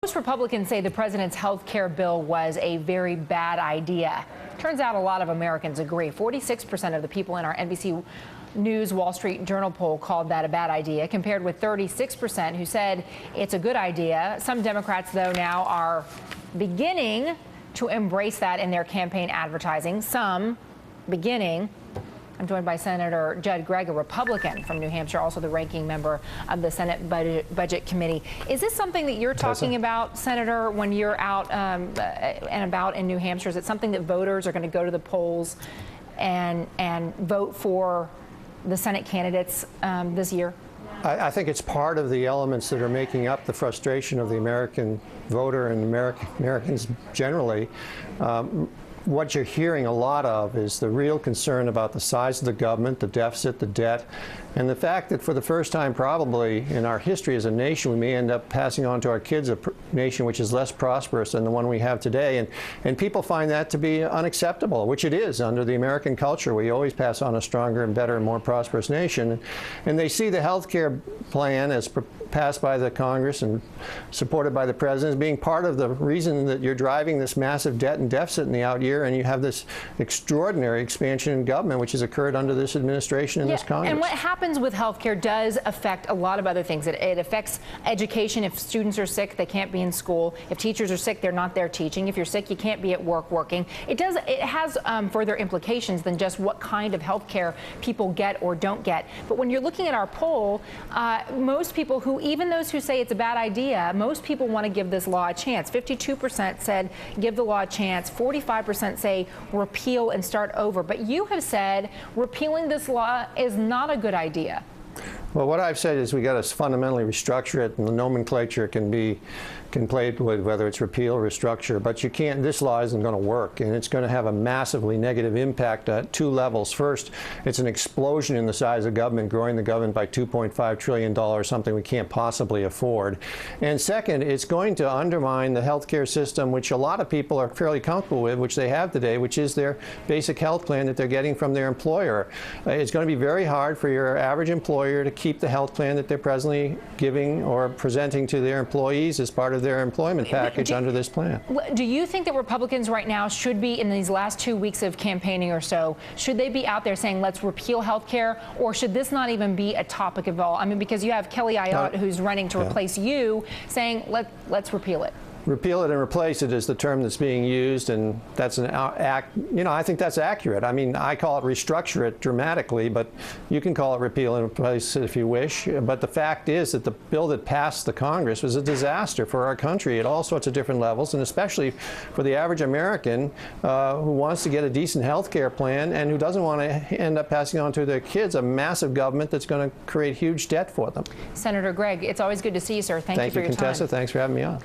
Most Republicans say the president's health care bill was a very bad idea. Turns out a lot of Americans agree. 46% of the people in our NBC News Wall Street Journal poll called that a bad idea, compared with 36% who said it's a good idea. Some Democrats, though, now are beginning to embrace that in their campaign advertising. Some beginning. I'm joined by Senator Gregg, a Republican from New Hampshire, also the ranking member of the Senate Budget Committee. Is this something that you're talking about, Senator, when you're out and about in New Hampshire? Is it something that voters are going to go to the polls and vote for the Senate candidates this year? I think it's part of the elements that are making up the frustration of the American voter and Americans generally. What you're hearing a lot of is the real concern about the size of the government, the deficit, the debt, and the fact that for the first time probably in our history as a nation, we may end up passing on to our kids a nation which is less prosperous than the one we have today. And people find that to be unacceptable, which it is under the American culture. We always pass on a stronger and better and more prosperous nation. And they see the health care plan as passed by the Congress and supported by the president as being part of the reason that you're driving this massive debt and deficit in the out year, and you have this extraordinary expansion in government which has occurred under this administration and this Congress. And what happens with health care does affect a lot of other things. It affects education. If students are sick, they can't be in school. If teachers are sick, they're not there teaching. If you're sick, you can't be at work working. It has further implications than just what kind of health care people get or don't get. But when you're looking at our poll, most people even those who say it's a bad idea, most people want to give this law a chance. 52% said give the law a chance. 45% say repeal and start over. But you have said repealing this law is not a good idea. Well, what I've said is we got to fundamentally restructure it, and the nomenclature can play with whether it's repeal or restructure, but you can't. This law isn't going to work, and it's going to have a massively negative impact at two levels. First, it's an explosion in the size of government, growing the government by $2.5 trillion, something we can't possibly afford. And second, it's going to undermine the health care system, which a lot of people are fairly comfortable with, which they have today, which is their basic health plan that they're getting from their employer. It's going to be very hard for your average employer to keep the health plan that they're presently giving or presenting to their employees as part of their employment package under this plan. Do you think that Republicans right now should be, in these last 2 weeks of campaigning or so, should they be out there saying let's repeal health care, or should this not even be a topic of all? I mean, because you have Kelly Ayotte, who's running to replace you, saying let's repeal it. Repeal it and replace it is the term that's being used, and that's an I think that's accurate. I mean, I call it restructure it dramatically, but you can call it repeal and replace it if you wish. But the fact is that the bill that passed the Congress was a disaster for our country at all sorts of different levels, and especially for the average American who wants to get a decent health care plan and who doesn't want to end up passing on to their kids a massive government that's going to create huge debt for them. Senator Gregg, it's always good to see you, sir. Thank you for your time. Thank you, Contessa. Thanks for having me on.